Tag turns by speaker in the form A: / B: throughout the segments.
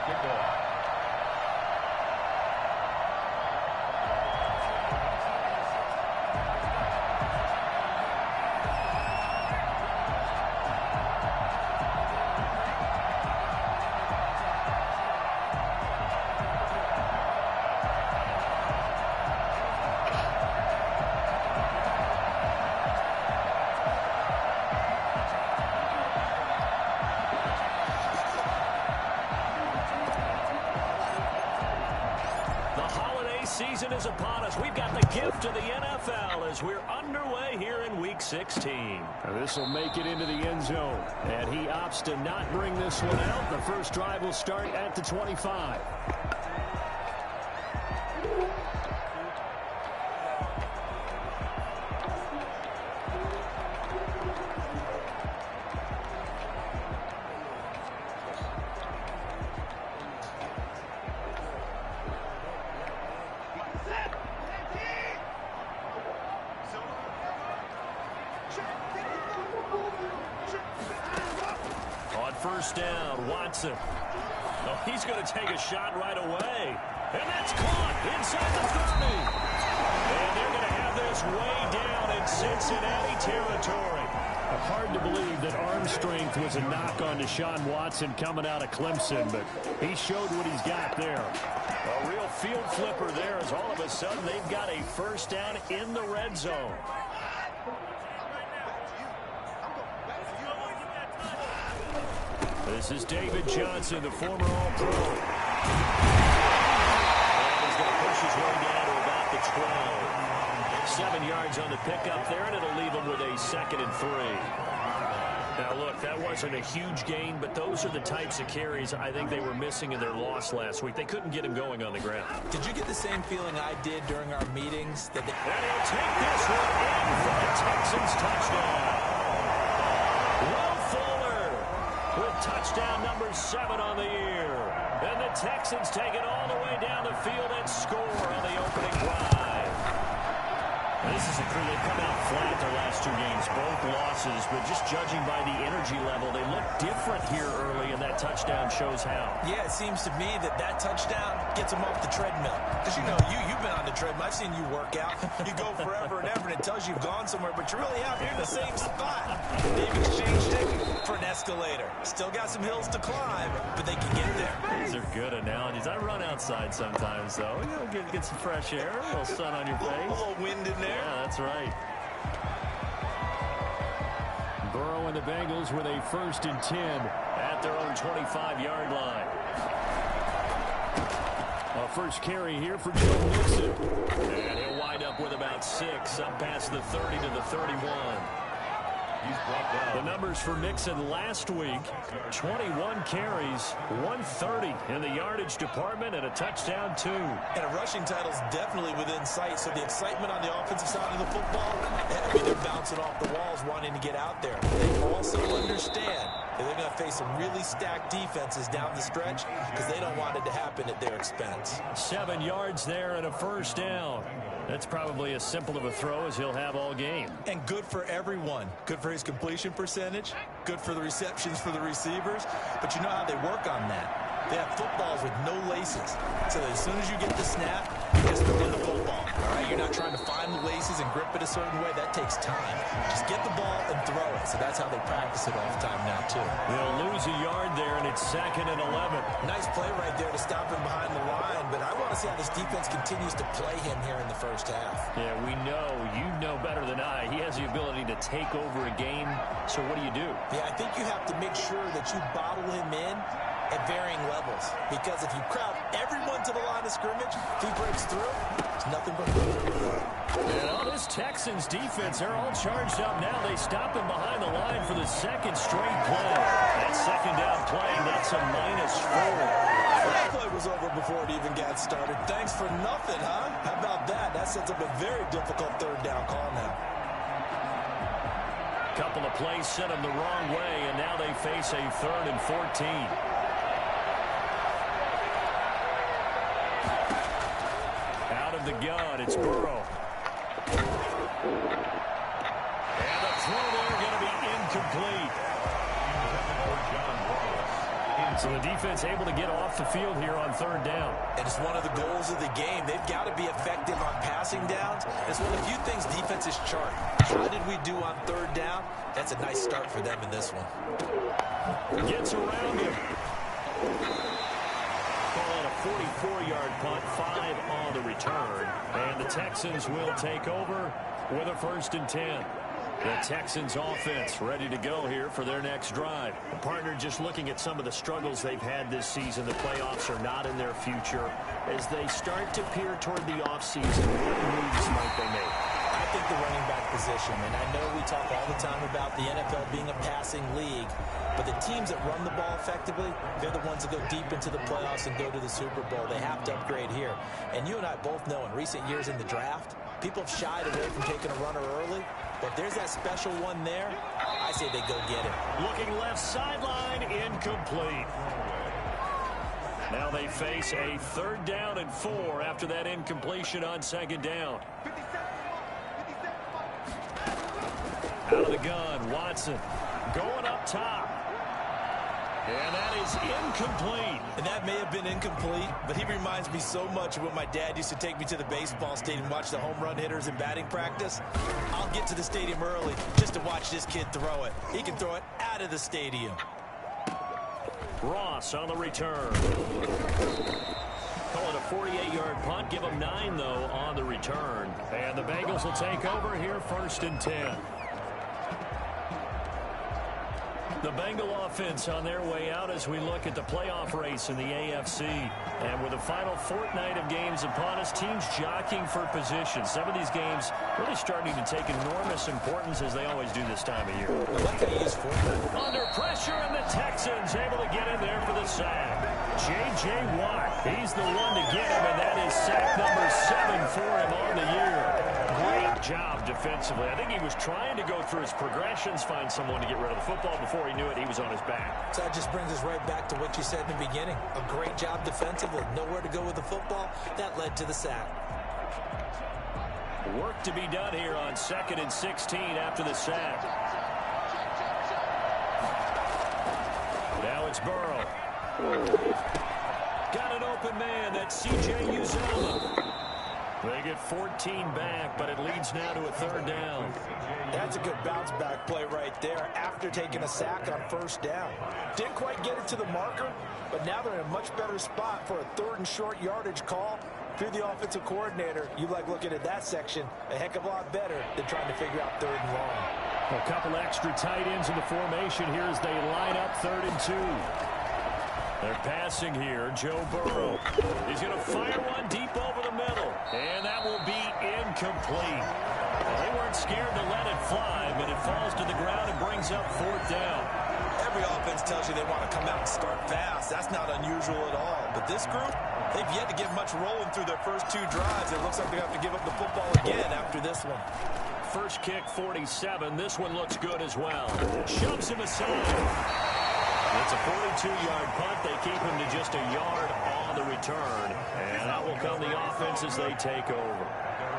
A: kickoff.
B: Season is upon us. We've got the gift of the NFL as we're underway here in Week 16.
C: This will make it into the end zone, and he opts to not bring this one out. The first drive will start at the 25.
B: First down, Watson. Oh, he's going to take a shot right away. And that's caught inside the 30. And they're going to have this way down in Cincinnati territory.
C: Hard to believe that arm strength was a knock on Deshaun Watson coming out of Clemson, but he showed what he's got there.
B: A real field flipper there as all of a sudden they've got a first down in the red zone. This is David Johnson, the former All-Pro. And he's going to push his way down to about the 12. 7 yards on the pickup there, and it'll leave him with a 2nd and 3. Now, look, that wasn't a huge gain, but those are the types of carries I think they were missing in their loss last week. They couldn't get him going on the ground.
D: Did you get the same feeling I did during our meetings? That
B: and he'll take this one in for the Texans touchdown. With touchdown number 7 on the year. And the Texans take it all the way down the field and score on the opening drive. This is a crew that come out flat their last 2 games, both losses, but just judging by the energy level, they look different here early, and that touchdown shows how.
D: Yeah, it seems to me that touchdown gets them off the treadmill. Because, you know, you've been on the treadmill. I've seen you work out. You go forever and ever, and it tells you you've gone somewhere, but you really have. You're in the same spot. They've exchanged it for an escalator. Still got some hills to climb, but they can get there.
B: These are good analogies. I run outside sometimes, though. You know, get some fresh air, a little sun on your face.
D: A little wind in there.
B: Yeah, that's right.
C: Burrow and the Bengals with a 1st and 10
B: at their own 25-yard line.
C: A first carry here for Joe Mixon.
B: And he'll wind up with about 6, up past the 30 to the 31. The numbers for Mixon last week, 21 carries, 130 in the yardage department, and a touchdown, 2.
D: And a rushing title's definitely within sight, so the excitement on the offensive side of the football, I mean, they're bouncing off the walls wanting to get out there. They also understand that they're going to face some really stacked defenses down the stretch because they don't want it to happen at their expense.
B: 7 yards there and a first down. That's probably as simple of a throw as he'll have all game.
D: And good for everyone. Good for his completion percentage. Good for the receptions for the receivers. But you know how they work on that. They have footballs with no laces. So that as soon as you get the snap, you just throw in the football. All right, you're not trying to find the laces and grip it a certain way. That takes time. Just get the ball and throw it. So that's how they practice it all the time now, too.
B: They'll lose a yard there, and it's 2nd and 11.
D: Nice play right there to stop him behind the line. But I want to see how this defense continues to play him here in the first half.
B: Yeah, we know. You know better than I. He has the ability to take over a game. So what do?
D: Yeah, I think you have to make sure that you bottle him in at varying levels. Because if you crowd everyone to the line of scrimmage, if he breaks through, it's nothing but
B: and all this Texans defense, they're all charged up now. They stop him behind the line for the 2nd straight play. That 2nd down play, that's a -4.
D: That play was over before it even got started. Thanks for nothing, huh? How about that? That sets up a very difficult 3rd down call now.
B: Couple of plays sent them the wrong way, and now they face a 3rd and 14. Out of the gun, it's Burrow. And the throw there going to be incomplete.
C: So the defense able to get off the field here on third down.
D: And it's one of the goals of the game. They've got to be effective on passing downs. It's one of the few things defenses chart. How did we do on third down? That's a nice start for them in this one.
C: Gets around him. Call it a 44-yard punt, 5 on the return. And the Texans will take over with a 1st and 10. The Texans offense ready to go here for their next drive. Partner, just looking at some of the struggles they've had this season, the playoffs are not in their future. As they start to peer toward the offseason, what moves might they make?
D: I think the running back position, and I know we talk all the time about the NFL being a passing league, but the teams that run the ball effectively, they're the ones that go deep into the playoffs and go to the Super Bowl. They have to upgrade here. And you and I both know in recent years in the draft, people have shied away from taking a runner early. But if there's that special one there, I say they go get him.
C: Looking left sideline, incomplete. Now they face a 3rd down and 4 after that incompletion on 2nd down. Out of the gun, Watson going up top. And that is incomplete.
D: And that may have been incomplete, but he reminds me so much of when my dad used to take me to the baseball stadium and watch the home run hitters in batting practice. I'll get to the stadium early just to watch this kid throw it. He can throw it out of the stadium.
C: Ross on the return. Call it a 48-yard punt. Give him 9, though, on the return. And the Bengals will take over here, 1st and 10. The Bengal offense on their way out as we look at the playoff race in the AFC. And with the final fortnight of games upon us, teams jockeying for position. Some of these games really starting to take enormous importance as they always do this time of year. Under pressure, and the Texans able to get in there for the sack. J.J. Watt, he's the one to get him, and that is sack number 7 for him on the year. Great job defensively. I think he was trying to go through his progressions, find someone to get rid of the football. Before he knew it, he was on his back.
D: So that just brings us right back to what you said in the beginning. A great job defensively. Nowhere to go with the football. That led to the sack.
C: Work to be done here on 2nd and 16 after the sack. Now it's Burrow. Got an open man. That's C.J. Uzomah. They get 14 back, but it leads now to a 3rd down.
D: That's a good bounce back play right there after taking a sack on 1st down. Didn't quite get it to the marker, but now they're in a much better spot for a 3rd and short yardage call. If you're the offensive coordinator, you like looking at that section a heck of a lot better than trying to figure out 3rd and long.
C: A couple extra tight ends in the formation here as they line up 3rd and 2. They're passing here. Joe Burrow. He's going to fire one deep over the middle. And that will be incomplete. Well, they weren't scared to let it fly, but it falls to the ground and brings up 4th down.
D: Every offense tells you they want to come out and start fast. That's not unusual at all. But this group, they've yet to get much rolling through their first 2 drives. It looks like they have to give up the football again after this one.
C: First kick, 47. This one looks good as well. Shoves him aside. It's a 42-yard punt. They keep him to just a yard on the return. And out will come the offense as they take over.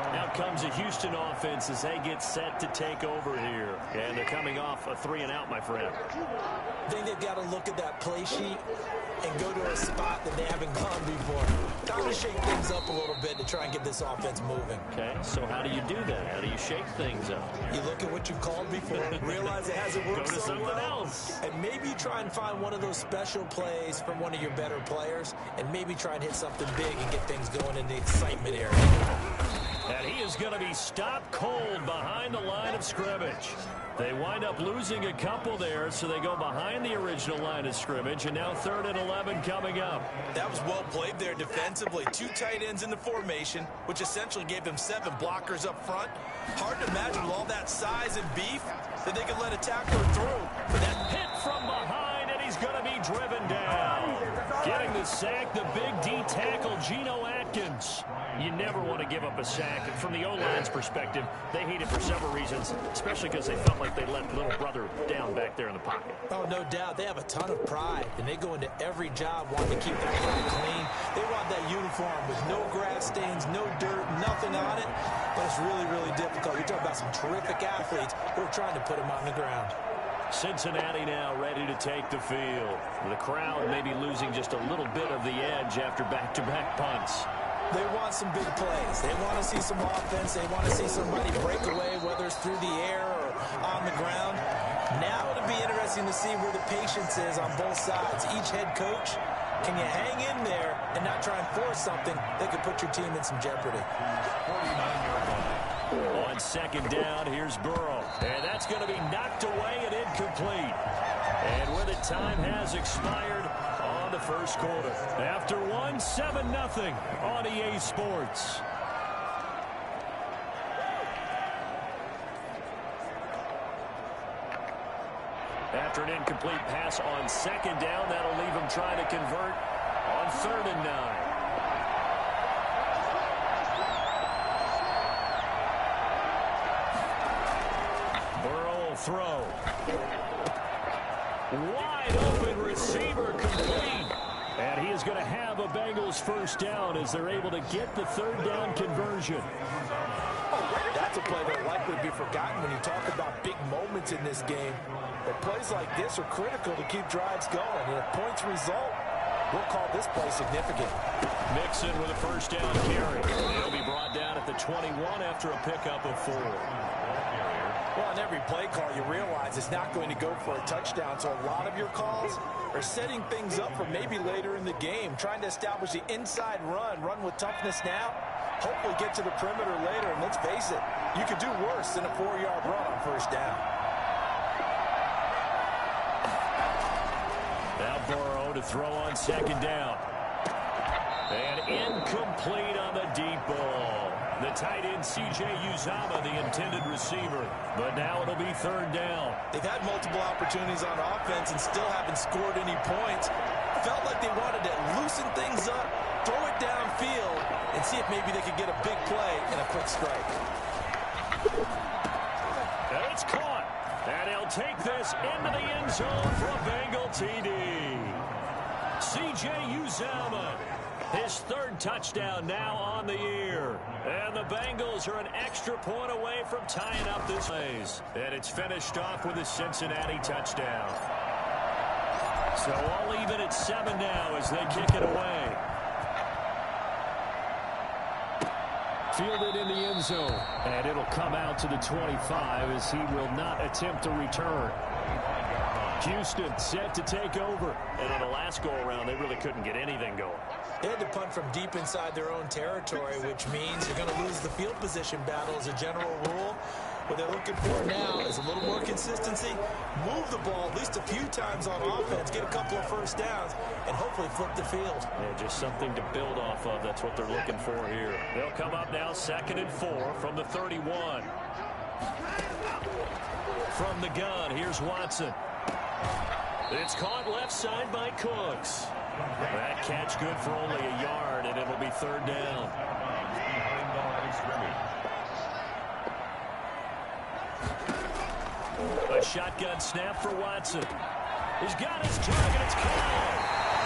C: Out comes the Houston offense as they get set to take over here. And they're coming off a 3-and-out, my friend.
D: I think they've got to look at that play sheet and go to a spot that they haven't gone before. Time to shake things up a little bit to try and get this offense moving.
C: Okay, so how do you do that? How do you shake things up?
D: You look at what you've called before, realize it hasn't worked
C: Go to
D: so
C: something
D: well,
C: else.
D: and maybe try and find one of those special plays from one of your better players, and maybe try and hit something big and get things going in the excitement area.
C: And he is going to be stopped cold behind the line of scrimmage. They wind up losing a couple there, so they go behind the original line of scrimmage, and now 3rd and 11 coming up.
D: That was well played there defensively. 2 tight ends in the formation, which essentially gave them 7 blockers up front. Hard to imagine with all that size and beef that they could let a tackler through.
C: But that hit from behind, and he's going to be driven down. Getting the sack, the big D tackle, Geno Atkins. You never want to give up a sack. And from the O-line's perspective, they hate it for several reasons, especially because they felt like they let little brother down back there in the pocket.
D: Oh, no doubt. They have a ton of pride, and they go into every job wanting to keep that guy clean. They want that uniform with no grass stains, no dirt, nothing on it. But it's really, really difficult. You're talking about some terrific athletes who are trying to put him on the ground.
C: Cincinnati now ready to take the field. The crowd maybe losing just a little bit of the edge after back-to-back punts.
D: They want some big plays. They want to see some offense. They want to see somebody break away, whether it's through the air or on the ground. Now it'll be interesting to see where the patience is on both sides. Each head coach, can you hang in there and not try and force something that could put your team in some jeopardy?
C: On second down, here's Burrow. And that's going to be knocked away and incomplete. And with it, time has expired on the first quarter. After one, 7-0 on EA Sports. After an incomplete pass on second down, that'll leave him trying to convert on 3rd and 9. Throw. Wide open receiver complete. And he is going to have a Bengals first down as they're able to get the 3rd down conversion.
D: That's a play that will likely be forgotten when you talk about big moments in this game. But plays like this are critical to keep drives going. And if points result, we'll call this play significant.
C: Mixon with a first down carry. He'll be brought down at the 21 after a pickup of 4.
D: Well, on every play call, you realize it's not going to go for a touchdown. So a lot of your calls are setting things up for maybe later in the game, trying to establish the inside run with toughness now, hopefully get to the perimeter later. And let's face it, you could do worse than a 4-yard run on first down.
C: Now Burrow to throw on second down. And incomplete on the deep ball. The tight end, C.J. Uzomah, the intended receiver. But now it'll be 3rd down.
D: They've had multiple opportunities on offense and still haven't scored any points. Felt like they wanted to loosen things up, throw it downfield, and see if maybe they could get a big play and a quick strike.
C: And it's caught. And he'll take this into the end zone for a Bengal TD. C.J. Uzomah. His 3rd touchdown now on the year. And the Bengals are an extra point away from tying up this phase. And it's finished off with a Cincinnati touchdown. So all even at 7 now as they kick it away. Fielded in the end zone. And it'll come out to the 25 as he will not attempt to return. Houston set to take over. And on the last go-around, they really couldn't get anything going.
D: They had to punt from deep inside their own territory, which means you're going to lose the field position battle as a general rule. What they're looking for now is a little more consistency, move the ball at least a few times on offense, get a couple of first downs, and hopefully flip the field.
C: Yeah, just something to build off of. That's what they're looking for here. They'll come up now 2nd and 4 from the 31. From the gun, here's Watson. It's caught left side by Cooks. That catch good for only a yard, and it'll be 3rd down. A shotgun snap for Watson. He's got his target. It's caught.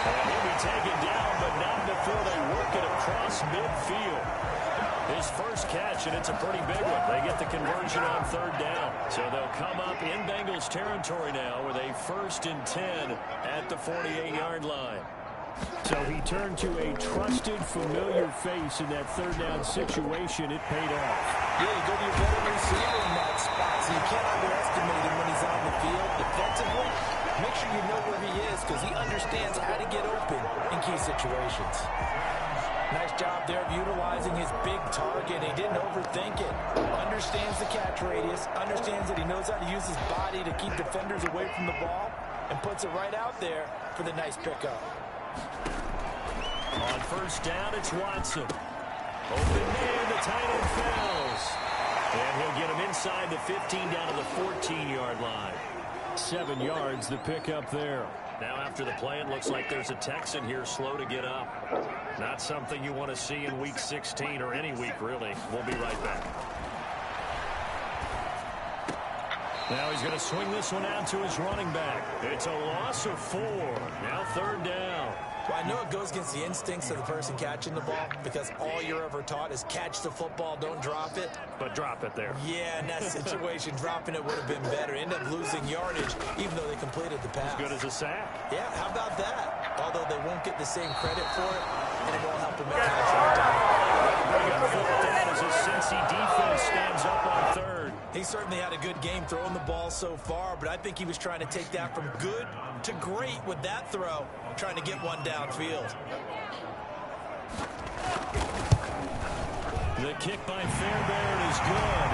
C: And he'll be taken down, but not before they work it across midfield. His first catch, and it's a pretty big one. They get the conversion on 3rd down. So they'll come up in Bengals territory now with a 1st and 10 at the 48-yard line. So he turned to a trusted, familiar face in that 3rd down situation. It paid off.
D: Yeah, you go to your veteran receiver in that spot, so you can't underestimate him when he's on the field. Defensively, make sure you know where he is because he understands how to get open in key situations. Nice job there of utilizing his big target. He didn't overthink it. Understands the catch radius, understands that he knows how to use his body to keep defenders away from the ball, and puts it right out there for the nice pickup.
C: On 1st down, it's Watson. Open man, the tight end fails. And he'll get him inside the 15 down to the 14-yard line. 7 yards, the pickup there. Now after the play, it looks like there's a Texan here slow to get up. Not something you want to see in Week 16 or any week, really. We'll be right back. Now he's going to swing this one out to his running back. It's a loss of 4. Now 3rd down.
D: Well, I know it goes against the instincts of the person catching the ball because all you're ever taught is catch the football, don't drop it.
C: But drop it there.
D: Yeah, in that situation, dropping it would have been better. End up losing yardage, even though they completed the pass.
C: As good as a sack.
D: Yeah, how about that? Although they won't get the same credit for it, and it won't help them at catch
C: Bring up 4th down as a Cincy defense stands up on 3rd.
D: He certainly had a good game throwing the ball so far, but I think he was trying to take that from good to great with that throw, trying to get one downfield.
C: The kick by Fairbairn is good.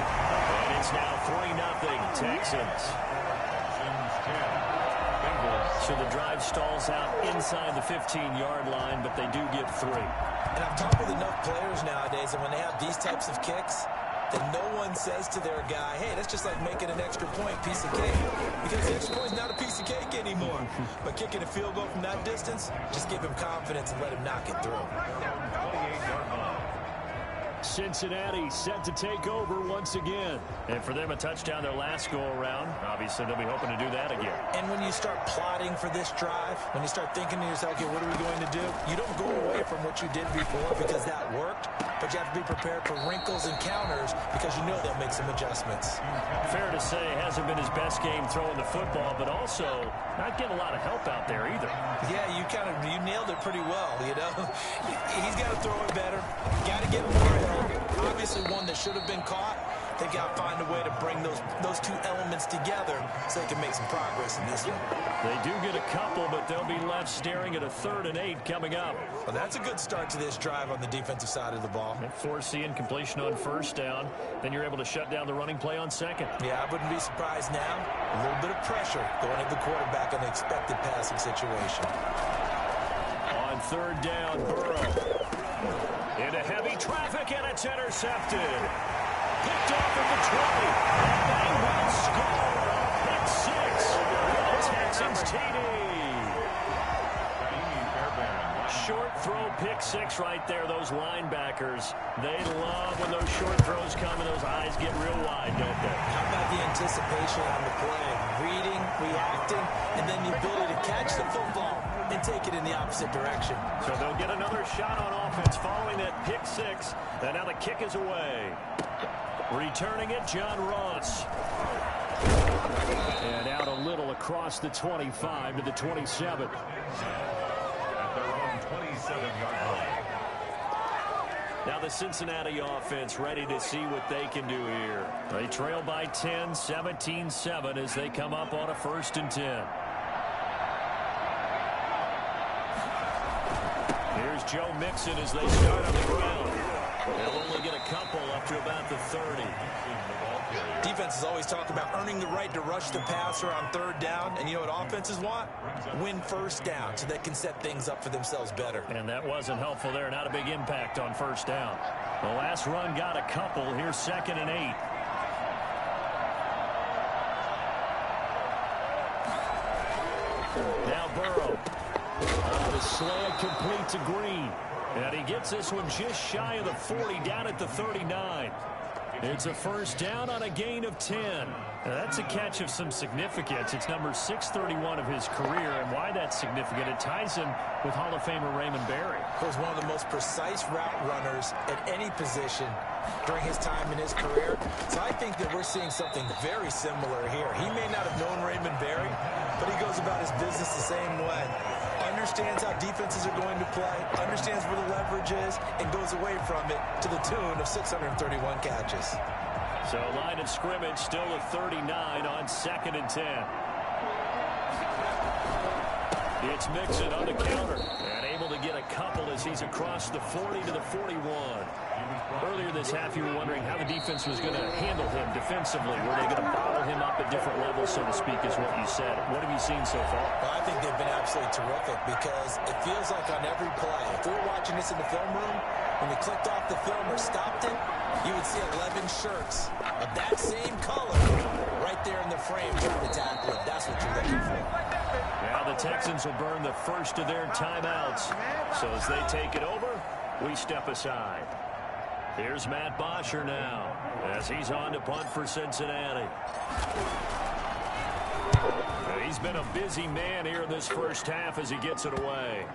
C: And it's now 3-0 Texans. So the drive stalls out inside the 15-yard line, but they do get 3.
D: And I've talked with enough players nowadays, and when they have these types of kicks, then no one says to their guy, hey, that's just like making an extra point, piece of cake. Because the extra point is not a piece of cake anymore. But kicking a field goal from that distance, just give him confidence and let him knock it through.
C: Cincinnati set to take over once again. And for them, a touchdown their last go-around. Obviously, they'll be hoping to do that again.
D: And when you start plotting for this drive, when you start thinking to yourself, okay, what are we going to do? You don't go away from what you did before because that worked, but you have to be prepared for wrinkles and counters because you know they'll make some adjustments.
C: Fair to say, hasn't been his best game throwing the football, but also not getting a lot of help out there either.
D: Yeah, you nailed it pretty well, you know. He's got to throw it better. Got to get more help. Obviously one that should have been caught. They got to find a way to bring those two elements together so they can make some progress in this one.
C: They do get a couple, but they'll be left staring at a 3rd and 8 coming up.
D: Well, that's a good start to this drive on the defensive side of the ball.
C: Force the incompletion on 1st down. Then you're able to shut down the running play on 2nd.
D: Yeah, I wouldn't be surprised now. A little bit of pressure going at the quarterback in the expected passing situation.
C: On 3rd down, Burrow. Into heavy traffic, and it's intercepted. Picked off at the 20. And they will score. Pick 6. The Texans TD. Short throw, pick 6 right there. Those linebackers, they love when those short throws come and those eyes get real wide, don't they?
D: How about the anticipation on the play? Reading, reacting, and then the ability to catch the football and take it in the opposite direction.
C: So they'll get another shot on offense following that pick 6. And now the kick is away. Returning it, John Ross. And out a little across the 25 to the 27.
A: At their own 27-yard line.
C: Now the Cincinnati offense ready to see what they can do here. They trail by 10, 17-7 as they come up on a 1st and 10. Here's Joe Mixon as they start on the ground. They'll only get a couple up to about the 30.
D: Defenses always talk about earning the right to rush the passer on 3rd down. And you know what offenses want? Win 1st down so they can set things up for themselves better.
C: And that wasn't helpful there. Not a big impact on 1st down. The last run got a couple. Here's 2nd and 8. Now Burrow. The slant complete to Green. And he gets this one just shy of the 40, down at the 39. It's a 1st down on a gain of 10. Now that's a catch of some significance. It's number 631 of his career, and why that's significant, it ties him with Hall of Famer Raymond Berry.
D: He was one of the most precise route runners at any position during his time in his career. So I think that we're seeing something very similar here. He may not have known Raymond Berry, but he goes about his business the same way. Understands how defenses are going to play, understands where the leverage is, and goes away from it to the tune of 631 catches.
C: So line of scrimmage still a 39 on 2nd and 10. It's Mixon on the counter and able to get a couple as he's across the 40 to the 41. Earlier this half, you were wondering how the defense was going to handle him defensively. Were they going to bottle him up at different levels, so to speak, is what you said. What have you seen so far?
D: Well, I think they've been absolutely terrific because it feels like on every play, if we were watching this in the film room, when we clicked off the film or stopped it, you would see 11 shirts of that same color right there in the frame trying to tackle it. That's what you're looking for.
C: Now the Texans will burn the first of their timeouts. So as they take it over, we step aside. Here's Matt Bosher now as he's on to punt for Cincinnati. he's been a busy man here in this first half as he gets it away.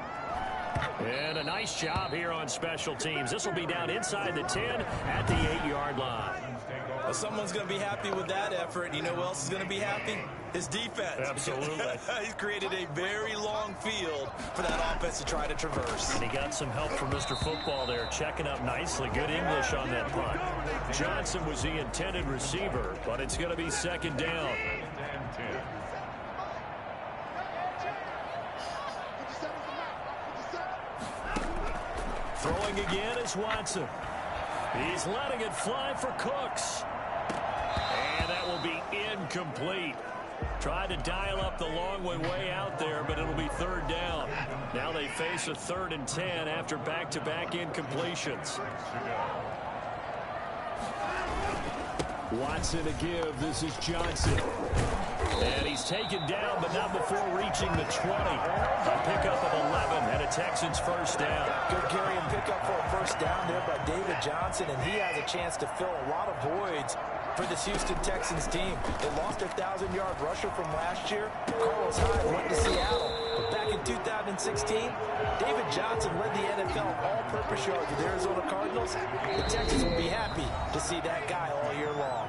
C: And a nice job here on special teams. This will be down inside the 10 at the 8-yard line.
D: Well, someone's going to be happy with that effort. You know who else is going to be happy? His defense.
C: Absolutely.
D: He's created a very long field for that offense to try to traverse.
C: And he got some help from Mr. Football there, checking up nicely. Good English on that punt. Johnson was the intended receiver, but it's going to be second down. Throwing again is Watson. He's letting it fly for Cooks. And that will be incomplete. Tried to dial up the long way out there, but it'll be third down. Now they face a 3rd and 10 after back-to-back incompletions. Watson to give. This is Johnson. And he's taken down, but not before reaching the 20. A pickup of 11 and a Texans first down.
D: Good carry and pickup for a first down there by David Johnson, and he has a chance to fill a lot of voids for this Houston Texans team. They lost their 1,000-yard rusher from last year. Carlos Hyde went to Seattle. But back in 2016, David Johnson led the NFL all-purpose yards with the Arizona Cardinals. The Texans will be happy to see that guy all year long.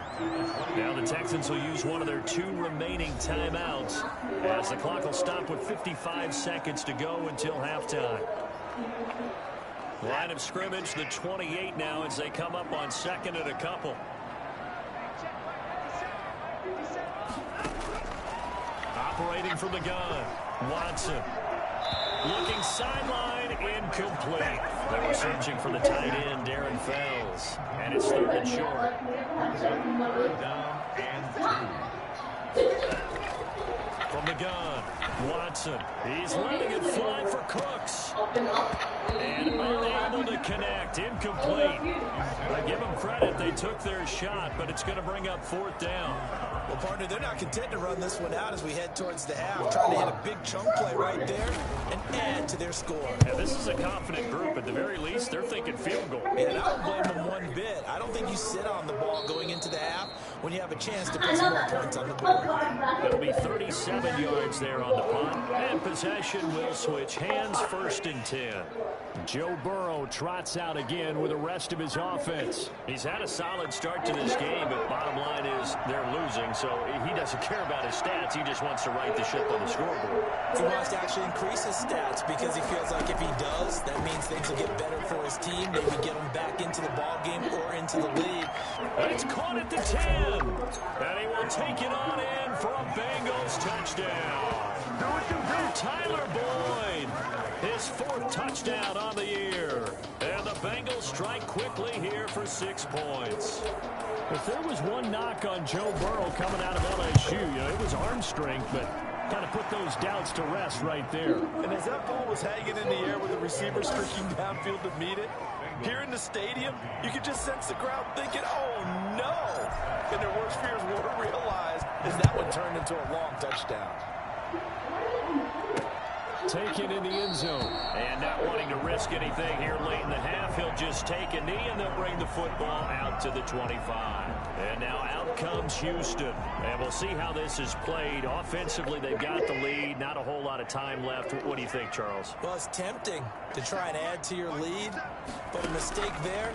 C: Now the Texans will use one of their 2 remaining timeouts as the clock will stop with 55 seconds to go until halftime. Line of scrimmage, the 28 now as they come up on 2nd and a couple. Operating from the gun, Watson. Looking sideline, incomplete. They were searching for the tight end, Darren Fells. And it's 3rd and short.
A: Down and 2.
C: From the gun, Watson. He's letting it fly for Cooks. And unable to connect, incomplete. I give them credit, they took their shot, but it's going to bring up 4th down.
D: Well, partner, they're not content to run this one out as we head towards the half, trying to hit a big chunk play right there and add to their score.
C: And this is a confident group. At the very least, they're thinking field goal.
D: And I don't blame them one bit. I don't think you sit on the ball going into the half when you have a chance to put some more points on the board.
C: It'll be 37 yards there on the punt. And possession will switch hands, 1st and 10. Joe Burrow trots out again with the rest of his offense. He's had a solid start to this game, but bottom line is they're losing, so he doesn't care about his stats. He just wants to right the ship on the scoreboard.
D: He wants to actually increase his stats because he feels like if he does, that means things will get better for his team, maybe get him back into the ball game or into the lead.
C: It's caught at the 10, and he will take it on in for a Bengals touchdown. Tyler Boyd, his 4th touchdown on the year. And the Bengals strike quickly here for 6 points. If there was one knock on Joe Burrow coming out of LSU, it was arm strength, but kind of put those doubts to rest right there.
D: And as that ball was hanging in the air with the receiver streaking downfield to meet it, here in the stadium, you could just sense the crowd thinking, oh no! And their worst fears were realized as that one turned into a long touchdown.
C: Taken in the end zone. And not wanting to risk anything here late in the half, he'll just take a knee and they'll bring the football out to the 25. And now out comes Houston. And we'll see how this is played. Offensively, they've got the lead. Not a whole lot of time left. What do you think, Charles?
D: Well, it's tempting to try and add to your lead, but a mistake there,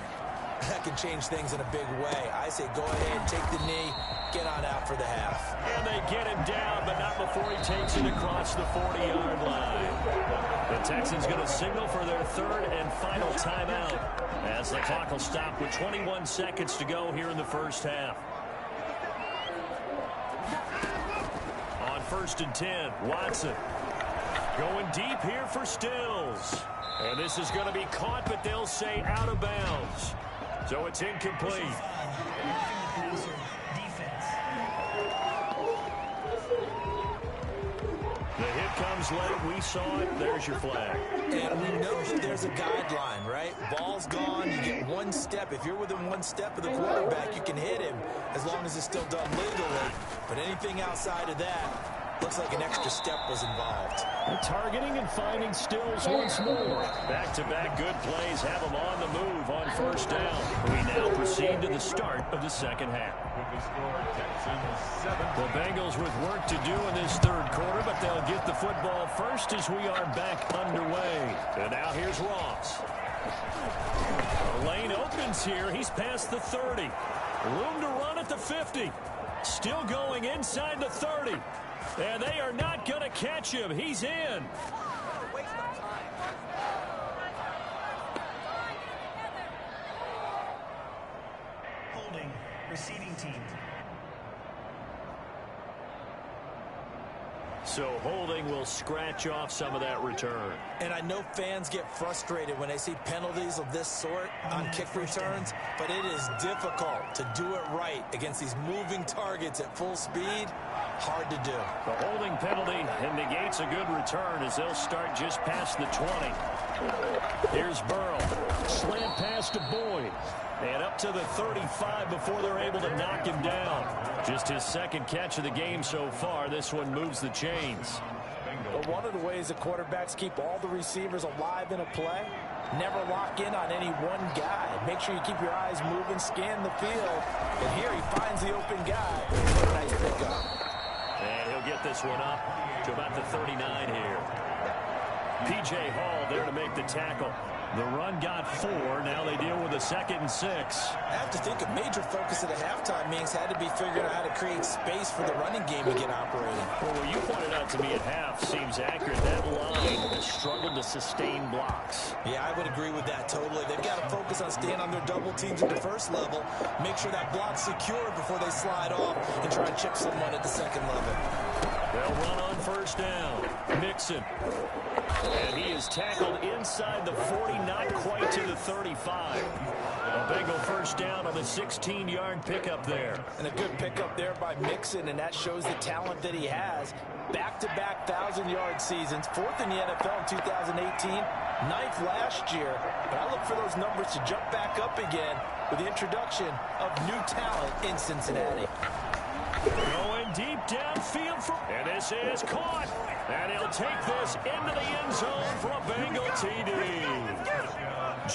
D: that can change things in a big way. I say go ahead, take the knee, get on out for the half.
C: And they get him down, but not before he takes it across the 40-yard line. The Texans going to signal for their 3rd and final timeout as the clock will stop with 21 seconds to go here in the first half. On 1st and 10, Watson going deep here for Stills. And this is going to be caught, but they'll say out of bounds. So it's incomplete. The hit comes late. We saw it. There's your flag.
D: And we know that there's a guideline, right? Ball's gone. You get 1 step. If you're within 1 step of the quarterback, you can hit him as long as it's still done legally. But anything outside of that, Looks like an extra step was involved.
C: Targeting and finding Stills once more. Back-to-back good plays have him on the move on first down. We now proceed to the start of the second half. The Bengals with work to do in this third quarter, but they'll get the football first as we are back underway. And now here's Ross. The lane opens here. He's past the 30. Room to run at the 50. Still going inside the 30. And they are not going to catch him. He's in.
E: Holding, receiving team.
C: So holding will scratch off some of that return.
D: And I know fans get frustrated when they see penalties of this sort on kick returns, but it is difficult to do it right against these moving targets at full speed. Hard to do.
C: The holding penalty negates a good return as they'll start just past the 20. Here's Burrow. Slant pass to Boyd. And up to the 35 before they're able to knock him down. Just his second catch of the game so far. This one moves the chains.
F: But one of the ways the quarterbacks keep all the receivers alive in a play, never lock in on any one guy. Make sure you keep your eyes moving, scan the field. And here he finds the open guy. What a nice pickup.
C: And he'll get this one up to about the 39 here. P.J. Hall there to make the tackle. The run got 4. Now they deal with a 2nd and 6.
D: I have to think a major focus at the halftime meetings had to be figuring out how to create space for the running game to get operating.
C: Well, what you pointed out to me at half seems accurate. That line has struggled to sustain blocks.
D: Yeah, I would agree with that totally. They've got to focus on staying on their double teams at the first level, make sure that block's secure before they slide off and try and chip someone at the second level.
C: They'll run on first down. Mixon. And he is tackled inside the 40, not quite to the 35. A Bengal first down on a 16-yard pickup there.
F: And a good pickup there by Mixon, and that shows the talent that he has. Back-to-back 1,000-yard seasons, 4th in the NFL in 2018, 9th last year. But I look for those numbers to jump back up again with the introduction of new talent in Cincinnati.
C: Going deep downfield, and this is caught. And he'll take this into the end zone for a Bengal TD.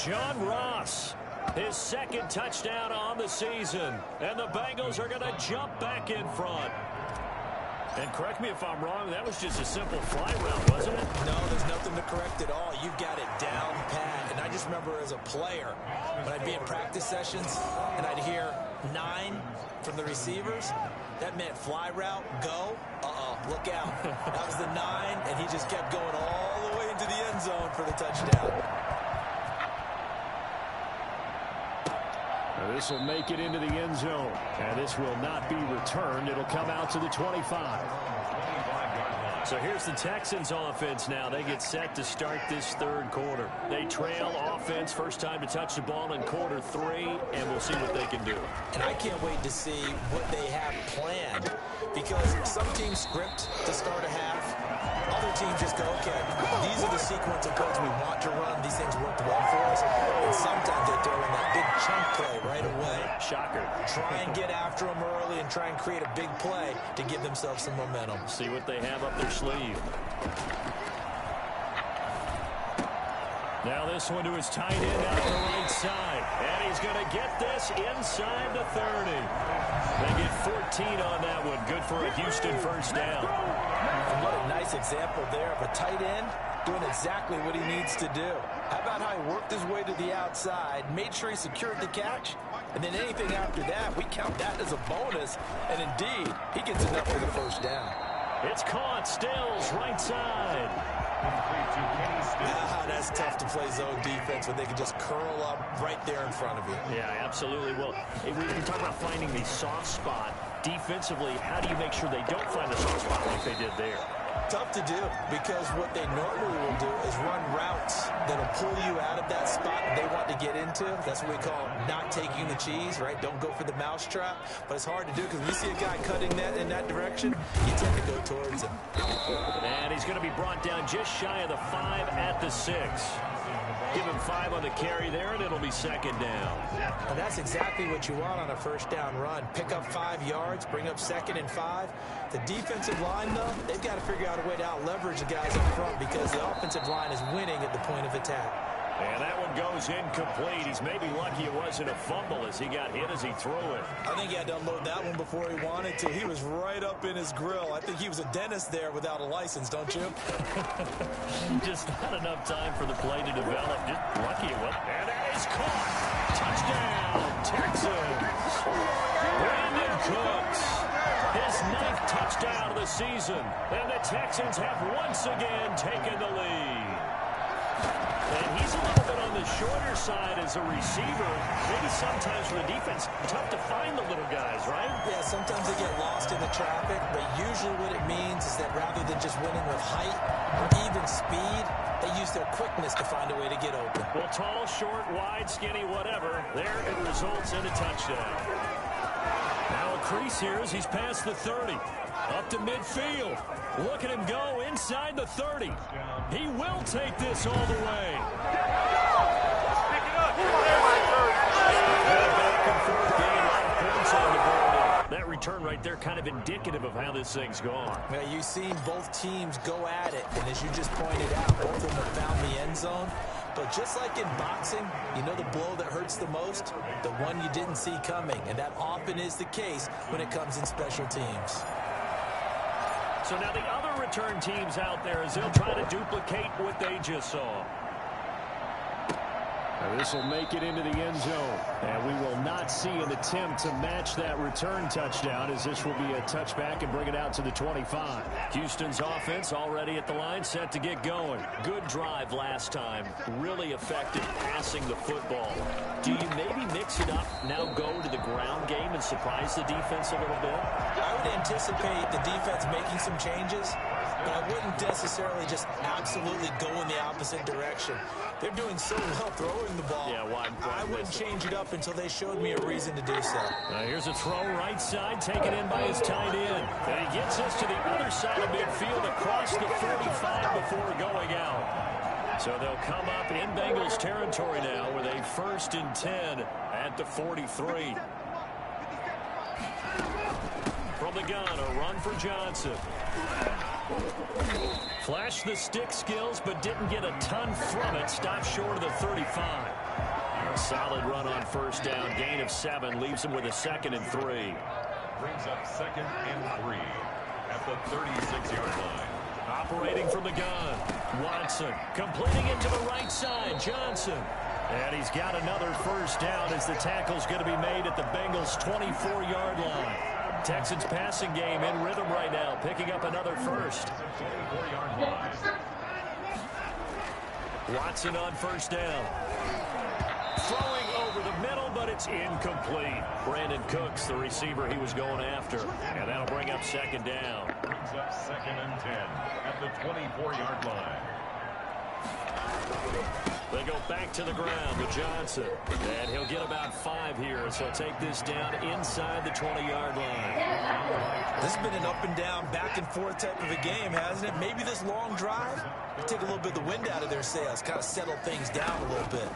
C: John Ross, his 2nd touchdown on the season. And the Bengals are going to jump back in front. And correct me if I'm wrong, that was just a simple fly route, wasn't it?
D: No, there's nothing to correct at all. You've got it down pat. And I just remember as a player, when I'd be in practice sessions and I'd hear 9 from the receivers, that meant fly route, go, look out. That was the 9, and he just kept going all the way into the end zone for the touchdown.
C: This will make it into the end zone. And this will not be returned. It'll come out to the 25. So here's the Texans offense now. They get set to start this third quarter. They trail offense, first time to touch the ball in quarter 3, and we'll see what they can do.
D: And I can't wait to see what they have planned, because some teams script to start a half. Other teams just go, okay, these are the sequence of plays we want to run. These things worked well for us. And sometimes they throw in that big chunk play right away.
C: Shocker.
D: Try and get after them early and try and create a big play to give themselves some momentum.
C: See what they have up their sleeve. Now this one to his tight end out the right side. And he's going to get this inside the 30. They get 14 on that one. Good for a Houston first down.
F: And what a nice example there of a tight end doing exactly what he needs to do. How about how he worked his way to the outside, made sure he secured the catch, and then anything after that, we count that as a bonus. And indeed, he gets enough for the first down.
C: It's caught. Stills, right side.
D: That's tough to play zone defense when they can just curl up right there in front of you.
C: Yeah, absolutely. Well, we talk about finding the soft spot defensively. How do you make sure they don't find the soft spot like they did there?
F: Tough to do, because what they normally will do is run routes that'll pull you out of that spot that they want to get into. That's what we call not taking the cheese, right? Don't go for the mousetrap. But it's hard to do because when you see a guy cutting that in that direction, you tend to go towards him.
B: And he's going to be brought down just shy of the 5 at the 6. Give him 5 on the carry there, and it'll be second down.
F: And that's exactly what you want on a first down run. Pick up 5 yards, bring up 2nd and 5. The defensive line, though, they've got to figure out a way to out-leverage the guys up front because the offensive line is winning at the point of attack.
B: And that one goes incomplete. He's maybe lucky it wasn't a fumble as he got hit as he threw it.
F: I think he had to unload that one before he wanted to. He was right up in his grill. I think he was a dentist there without a license, don't you?
C: Just not enough time for the play to develop. Just lucky it was.
B: And that is caught. Touchdown, Texans. Brandon Cooks. His 9th touchdown of the season. And the Texans have once again taken the lead. And he's a little bit on the shorter side as a receiver. Maybe sometimes for the defense, tough to find the little guys, right?
F: Yeah, sometimes they get lost in the traffic, but usually what it means is that rather than just winning with height or even speed, they use their quickness to find a way to get open.
B: Well, tall, short, wide, skinny, whatever, there it results in a touchdown.
C: Now a crease here as he's past the 30. Up to midfield. Look at him go inside the 30. He will take this all the way. That return right there kind of indicative of how this thing's gone.
F: Now, you've seen both teams go at it, and as you just pointed out, both of them have found the end zone. But just like in boxing, you know the blow that hurts the most? The one you didn't see coming, and that often is the case when it comes in special teams.
B: So now the other return teams out there as they'll try to duplicate what they just saw.
C: This will make it into the end zone. And we will not see an attempt to match that return touchdown as this will be a touchback and bring it out to the 25. Houston's offense already at the line, set to get going.
B: Good drive last time. Really effective passing the football. Do you maybe mix it up, now go to the ground game and surprise the defense a little bit?
F: I would anticipate the defense making some changes, but I wouldn't necessarily just absolutely go in the opposite direction. They're doing so well throwing the ball.
B: Yeah, why
F: I wouldn't change it up until they showed me a reason to do so.
C: Here's a throw right side, taken in by his tight end.
B: And he gets us to the other side of midfield across the 45 before going out. So they'll come up in Bengals territory now with a 1st and 10 at the 43. From the gun, a run for Johnson.
C: Flashed the stick skills, but didn't get a ton from it. Stopped short of the 35.
B: A solid run on 1st down. Gain of 7 leaves him with a 2nd and 3.
A: Brings up 2nd and 3 at the 36-yard line.
B: Operating from the gun. Watson completing it to the right side. Johnson.
C: And he's got another 1st down as the tackle's going to be made at the Bengals' 24-yard line. Texans passing game in rhythm right now, picking up another 1st.
B: Watson on 1st down. Throwing over the middle, but it's incomplete. Brandon Cooks, the receiver he was going after. And that'll bring up 2nd down.
A: Brings up 2nd and 10 at the 24-yard line.
B: They go back to the ground with Johnson. And he'll get about 5 here, so take this down inside the 20-yard line.
F: This has been an up-and-down, back-and-forth type of a game, hasn't it? Maybe this long drive will take a little bit of the wind out of their sails, kind of settle things down a little bit.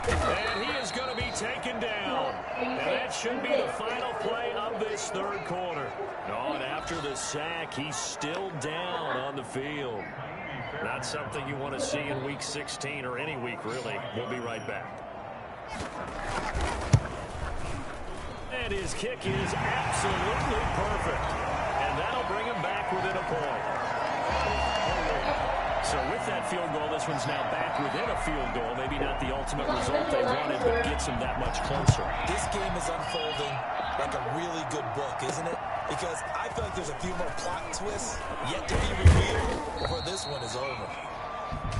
B: And he is going to be taken down. And that should be the final play of this 3rd quarter. Oh, and after the sack, he's still down on the field. Not something you want to see in Week 16 or any week, really. We'll be right back. And his kick is absolutely perfect. And that'll bring him back within a point. So with that field goal, this one's now back within a field goal. Maybe not the ultimate result they wanted, but gets him that much closer.
F: This game is unfolding like a really good book, isn't it? Because I feel like there's a few more plot twists yet to be revealed before this one is over.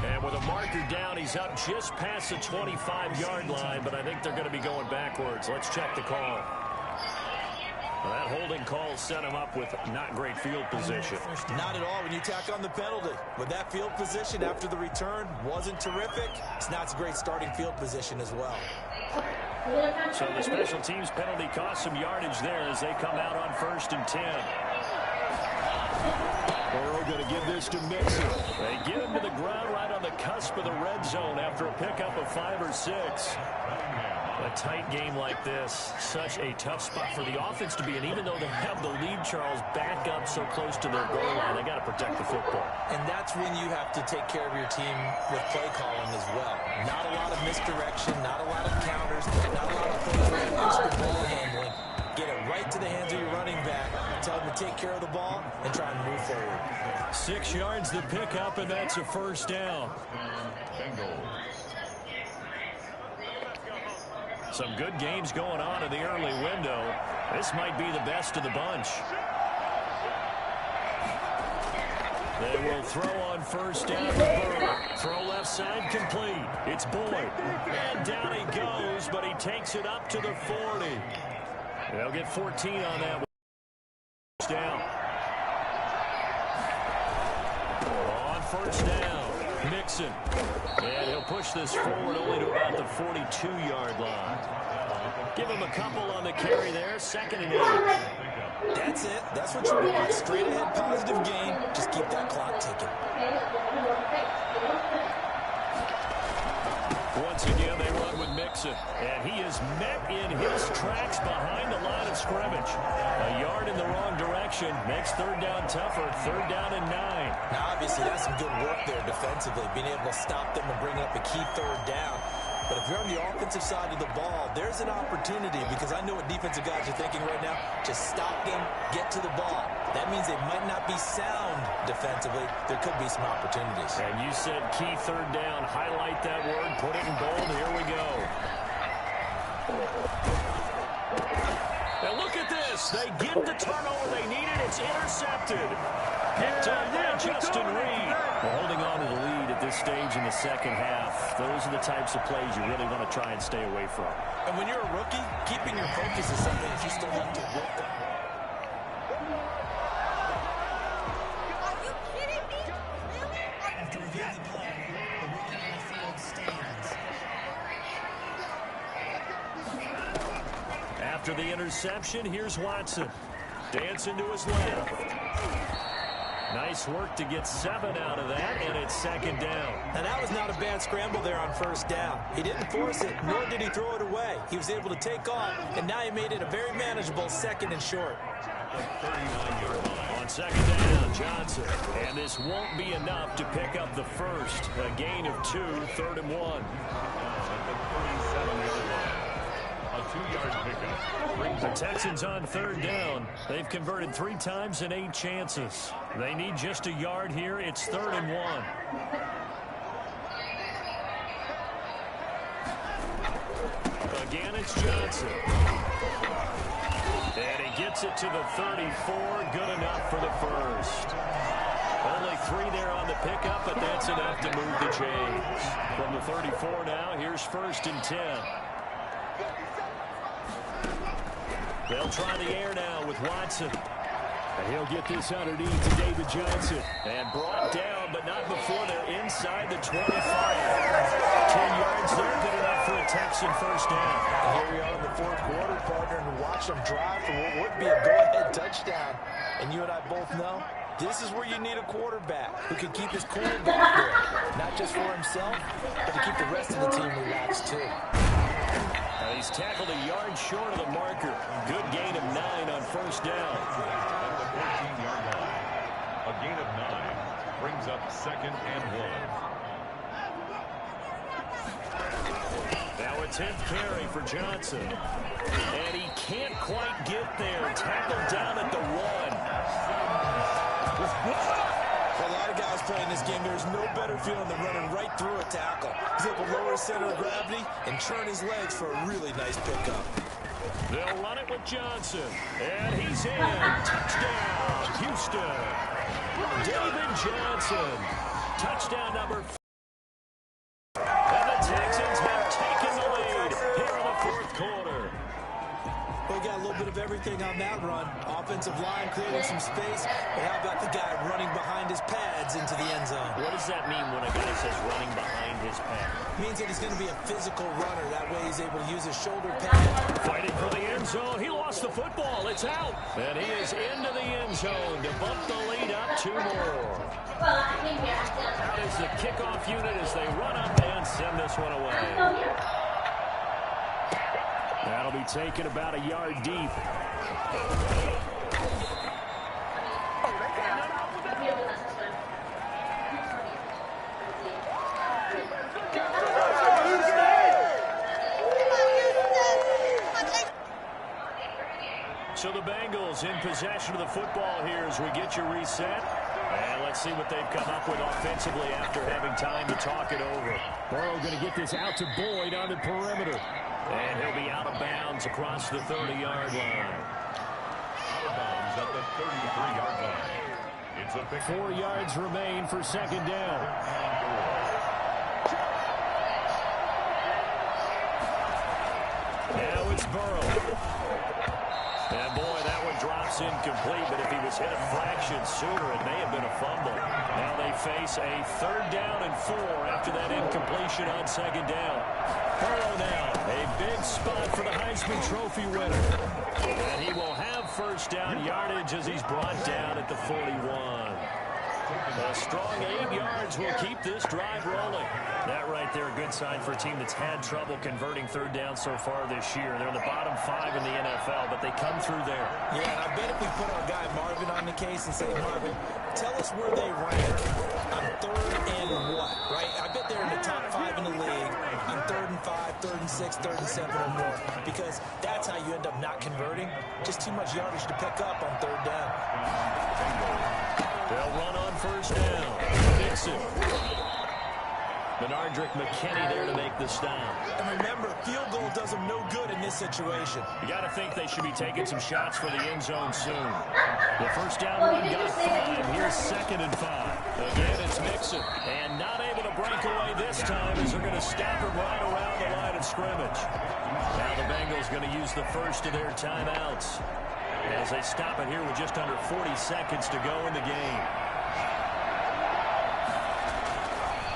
B: And with a marker down, he's up just past the 25-yard line, but I think they're going to be going backwards. Let's check the call.
C: Well, that holding call set him up with not great field position.
D: Not at all when you tack on the penalty. With that field position after the return wasn't terrific, it's not a great starting field position as well.
C: So the special teams penalty cost some yardage there as they come out on 1st and 10. Burrow going to give this to Mixon. They get him to the ground right on the cusp of the red zone after a pickup of 5 or 6. A tight game like this, such a tough spot for the offense to be in. Even though they have the lead, Charles, back up so close to their goal line, they got to protect the football.
D: And that's when you have to take care of your team with play calling as well. Not a lot of misdirection, not a lot of counters, not a lot of extra ball handling. Get it right to the hands of your running back, tell them to take care of the ball, and try and move forward.
C: 6 yards the pickup, and that's a first down. Some good games going on in the early window. This might be the best of the bunch. They will throw on 1st down to Burrow. Throw left side complete. It's Boyd. And down he goes, but he takes it up to the 40. They'll get 14 on that one. Down. On 1st down, Mixon. And he'll push this forward only to about the 42-yard line. Give him a couple on the carry there. 2nd and 8.
D: That's it. That's what you want. Straight ahead positive gain. Just keep that clock ticking.
C: Once again, they run with Mixon. And he is met in his tracks behind the line of scrimmage. A yard in the wrong direction makes 3rd down tougher. 3rd down and 9.
D: Now, obviously, that's some good work there defensively, being able to stop them and bring up a key 3rd down. But if you're on the offensive side of the ball, there's an opportunity, because I know what defensive guys are thinking right now. Just stop them, get to the ball. That means they might not be sound defensively. There could be some opportunities.
C: And you said key 3rd down. Highlight that word. Put it in bold. Here we go. Now look at this. They get the turnover they needed. It's intercepted. Picked up by Justin Reed. Well, holding on to the lead at this stage in the 2nd half. Those are the types of plays you really want to try and stay away from.
D: And when you're a rookie, keeping your focus is something that you still have to work on.
G: Are you kidding me? Really?
E: After reviewing the play, the rookie on the field stands.
C: After the interception, here's Watson. Dancing to his left. Nice work to get 7 out of that, and it's 2nd down.
D: And that was not a bad scramble there on 1st down. He didn't force it, nor did he throw it away. He was able to take off, and now he made it a very manageable 2nd and short.
C: On 2nd down, Johnson. And this won't be enough to pick up the first. A gain of 2, 3rd and 1. The Texans on 3rd down. They've converted 3 times in 8 chances. They need just a yard here. It's 3rd and 1. Again, it's Johnson. And he gets it to the 34. Good enough for the first. Only 3 there on the pickup, but that's enough to move the chains. From the 34 now, here's 1st and 10. They'll try the air now with Watson. And he'll get this underneath to David Johnson. And brought down, but not before they're inside the 25. 10 yards there, good enough for a Texan first down.
F: And here we are in the 4th quarter, partner, and watch them drive for what would be a go-ahead touchdown. And you and I both know this is where you need a quarterback who can keep his cool back there. Not just for himself, but to keep the rest of the team relaxed, too.
C: He's tackled a yard short of the marker. Good gain of 9 on 1st down.
A: At the 14-yard line. A gain of 9 brings up 2nd and 1.
C: Now a 10th carry for Johnson. And he can't quite get there. Tackled down at the 1.
D: For a lot of guys playing this game, there's no better feeling than running right through a tackle. He's able to lower his center of gravity and turn his legs for a really nice pickup.
C: They'll run it with Johnson. And he's in. Touchdown, Houston. David Johnson. Touchdown number 4. And the Texans have taken the lead here in the 4th quarter.
D: We got a little bit of everything.
F: everything on that run. Offensive line creating some space, but how about the guy running behind his pads into the end zone?
B: What does that mean when a guy says running behind his pad?
F: Means that he's going to be a physical runner. That way he's able to use his shoulder pad.
B: Fighting for the end zone. He lost the football. It's out. And he is into the end zone to bump the lead up 2 more. Out is the kickoff unit as they run up and send this one away. That'll be taken about a yard deep. So the Bengals in possession of the football here as we get you reset. And let's see what they've come up with offensively after having time to talk it over.
C: Burrow going to get this out to Boyd on the perimeter.
B: And he'll be out of bounds across the 30-yard line.
A: Out of bounds at the 33-yard line. It's a pick.
C: 4 yards remain for second down.
B: Now it's Burrow. And boy, that one drops incomplete, but if he was hit a fraction sooner, it may have been a fumble. Now they face a 3rd down and 4 after that incompletion on second down. Burrow now, a big spot for the Heisman Trophy winner. And he will have first down yardage as he's brought down at the 41. A strong 8 yards will keep this drive rolling. That right there, a good sign for a team that's had trouble converting 3rd down so far this year. They're in the bottom 5 in the NFL, but they come through there.
F: Yeah, and I bet if we put our guy Marvin on the case and say, Marvin, tell us where they rank on 3rd and what, right? I bet they're in the top 5 in the league on 3rd and 5, 3rd and 6, 3rd and 7 or more, because that's how you end up not converting. Just too much yardage to pick up on 3rd down.
B: They'll run on first down. Dixon. Benardrick McKinney there to make the stop.
F: And remember, field goal does them no good in this situation.
B: You got to think they should be taking some shots for the end zone soon. The first down run got 5. Here's 2nd and 5. Again, it's Mixon. And not able to break away this time as they're going to stop him right around the line of scrimmage. Now the Bengals going to use the first of their timeouts as they stop it here with just under 40 seconds to go in the game.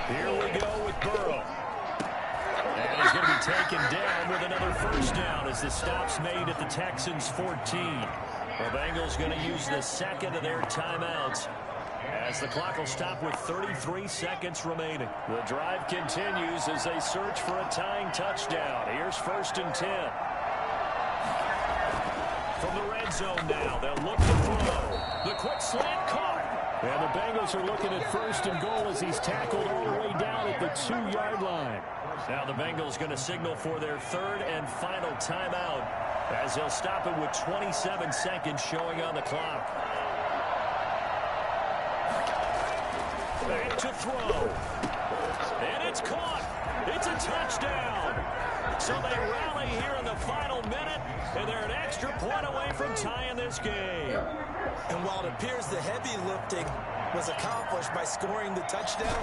B: Here we go with Burrow. And he's going to be taken down with another first down as the stop's made at the Texans' 14. The Bengals going to use the 2nd of their timeouts as the clock will stop with 33 seconds remaining. The drive continues as they search for a tying touchdown. Here's 1st and 10. From the red zone now, they'll look to throw. The quick slant caught. And the Bengals are looking at 1st and goal as he's tackled all the way down at the 2-yard line. Now the Bengals going to signal for their 3rd and final timeout as they'll stop it with 27 seconds showing on the clock. Back to throw. And it's caught. It's a touchdown. So they rally here in the final minute, and they're an extra point away from tying this game.
F: And while it appears the heavy lifting was accomplished by scoring the touchdown,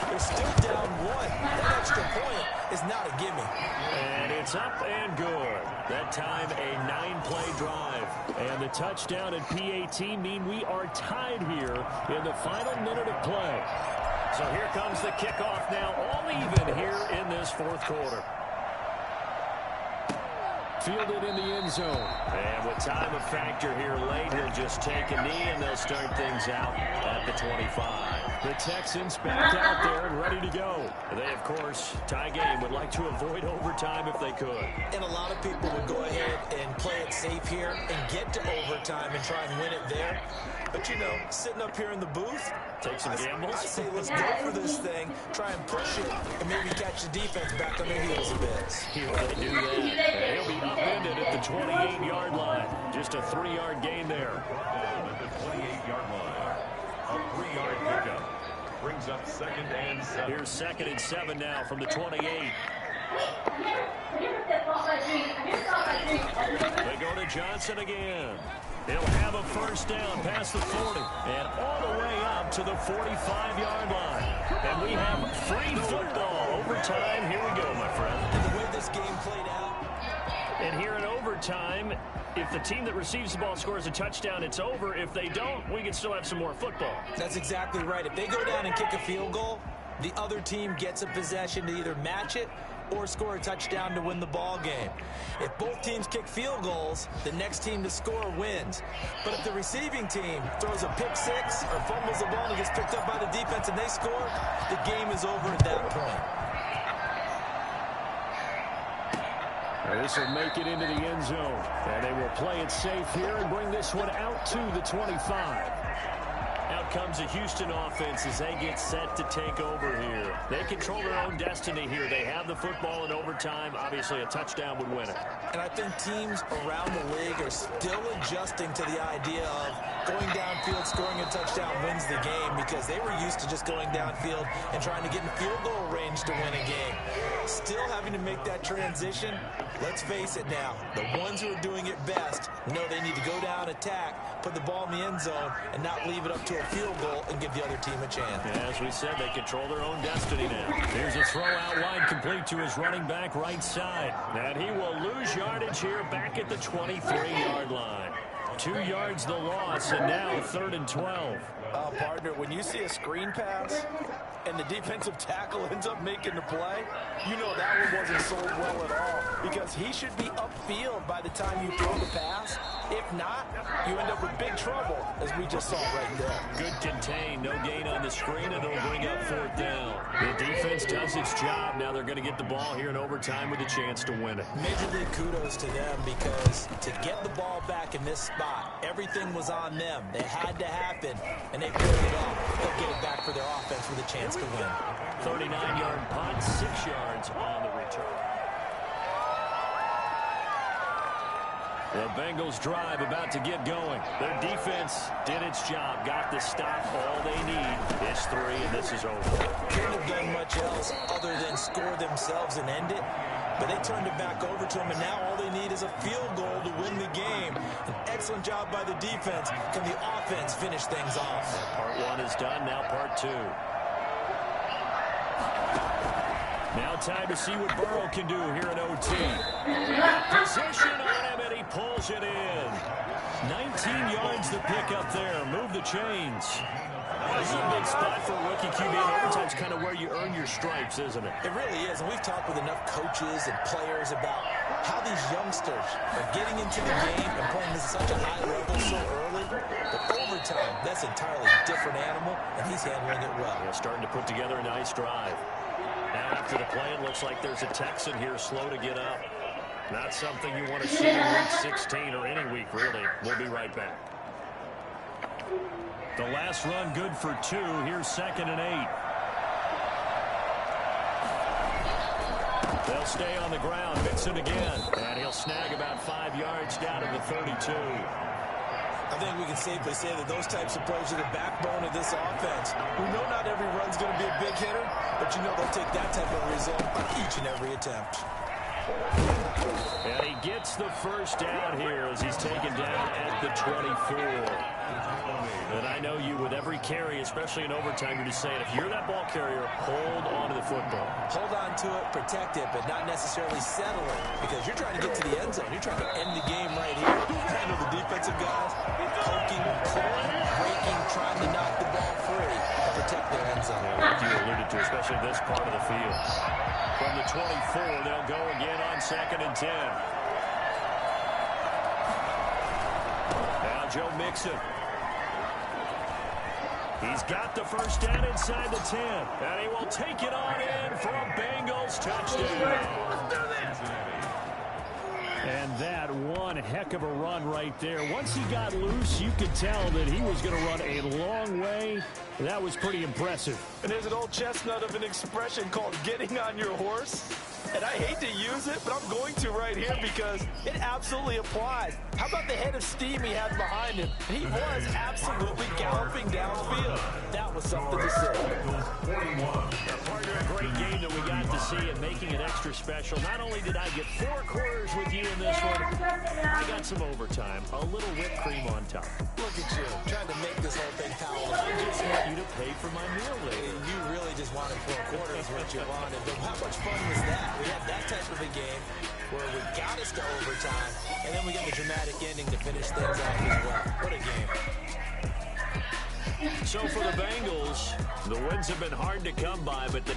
F: they're still down 1. That extra point is not a gimme.
B: And it's up and good. That time a 9-play drive. And the touchdown and PAT mean we are tied here in the final minute of play. So here comes the kickoff now, all even here in this 4th quarter.
C: Fielded in the end zone.
B: And with time a factor here late, he'll just take a knee and they'll start things out at the 25.
C: The Texans back out there and ready to go.
B: They, of course, tie game, would like to avoid overtime if they could.
F: And a lot of people would go ahead and play it safe here and get to overtime and try and win it there. But, you know, sitting up here in the booth,
B: take some gambles.
F: I say let's go for this thing, try and push it, and maybe catch the defense back on their heels a bit.
B: He'll do that. And he'll be upended at the 28-yard line. Just a 3-yard gain there.
A: At the 28-yard line. A 3-yard pickup. Brings up 2nd and 7.
B: Here's 2nd and 7 now from the 28. They go to Johnson again. He'll have a first down past the 40 and all the way up to the 45-yard line. And we have free football. Overtime. Here we go, my friend.
F: And the way this game played out,
C: And here in overtime, if the team that receives the ball scores a touchdown, it's over. If they don't, we can still have some more football.
F: That's exactly right. If they go down and kick a field goal, the other team gets a possession to either match it or score a touchdown to win the ball game. If both teams kick field goals, the next team to score wins. But if the receiving team throws a pick six or fumbles the ball and gets picked up by the defense and they score, the game is over at that point.
C: This will make it into the end zone. And they will play it safe here and bring this one out to the 25. Out comes the Houston offense as they get set to take over here. They control their own destiny here. They have the football in overtime. Obviously, a touchdown would win it.
F: And I think teams around the league are still adjusting to the idea of going downfield, scoring a touchdown wins the game, because they were used to just going downfield and trying to get in field goal range to win a game. Still having to make that transition. Let's face it now, the ones who are doing it best know they need to go down, attack, put the ball in the end zone, and not leave it up to a field goal and give the other team a chance.
C: Yeah, as we said, they control their own destiny now. Here's a throw out wide, complete to his running back right side. And he will lose yardage here back at the 23-yard line. 2 yards the loss, and now 3rd and 12.
F: Partner, when you see a screen pass and the defensive tackle ends up making the play, you know that one wasn't sold well at all, because he should be upfield by the time you throw the pass. If not, you end up with big trouble, as we just saw right there.
C: Good contain, no gain on the screen, and it'll bring up 4th down. The defense does its job. Now they're going to get the ball here in overtime with a chance to win it.
F: Major league kudos to them, because to get the ball back in this spot, everything was on them. It had to happen, and they pulled it off. They'll get it back for their offense with a chance to win.
C: 39-yard punt, 6 yards on the return. The Bengals drive about to get going. Their defense did its job, got the stop. All they need is 3, and this is over.
F: Couldn't have done much else other than score themselves and end it, but they turned it back over to them, and now all they need is a field goal to win the game. An excellent job by the defense. Can the offense finish things off?
C: Part 1 is done, now part 2. Now time to see what Burrow can do here in OT. Position on him, and he pulls it in. 19 yards to pick up there. Move the chains. This is a big spot for a rookie QB, and overtime's kind of where you earn your stripes, isn't it?
F: It really is, and we've talked with enough coaches and players about how these youngsters are getting into the game and playing at such a high level so early. But overtime, that's an entirely different animal, and he's handling it well.
C: They're starting to put together a nice drive. Now after the play, it looks like there's a Texan here slow to get up. Not something you want to see in week 16 or any week, really. We'll be right back. The last run good for 2. Here's 2nd and 8. They'll stay on the ground. Mixon again. And he'll snag about 5 yards down to the 32.
F: I think we can safely say that those types of plays are the backbone of this offense. We know not every run's going to be a big hitter, but you know they'll take that type of result on each and every attempt.
C: And he gets the first down here as he's taken down at the 24. And I know you, with every carry, especially in overtime, you're just saying, if you're that ball carrier, hold on to the football.
F: Hold on to it, protect it, but not necessarily settle it, because you're trying to get to the end zone. You're trying to end the game right here. Handle the defensive guys, poking, clawing, breaking, trying to knock the ball free, protect their end zone.
C: Like you alluded to, especially this part of the field. From the 24, they'll go again on 2nd and 10. Now Joe Mixon. He's got the first down inside the 10. And he will take it on in for a Bengals touchdown. And that one heck of a run right there. Once he got loose, you could tell that he was going to run a long way. That was pretty impressive.
F: And there's an old chestnut of an expression called getting on your horse. And I hate to use it, but I'm going to right here because it absolutely applies. How about the head of steam he had behind him? He was absolutely galloping downfield. That was something to say.
C: Partner, a great game that we got to see and making it extra special. Not only did I get 4 quarters with you in this one, I got some overtime. A little whipped cream on top.
F: Look at you, trying to make this whole thing palatable.
C: I just want you to pay for my meal later.
F: You really just wanted 4 quarters what you wanted. But how much fun was that? We had that type of a game where we got us to overtime, and then we get the dramatic ending to finish things off as well. What a game.
B: So for the Bengals, the wins have been hard to come by, but the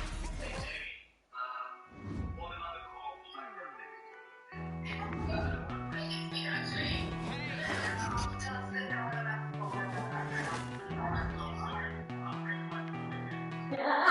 H: Yeah.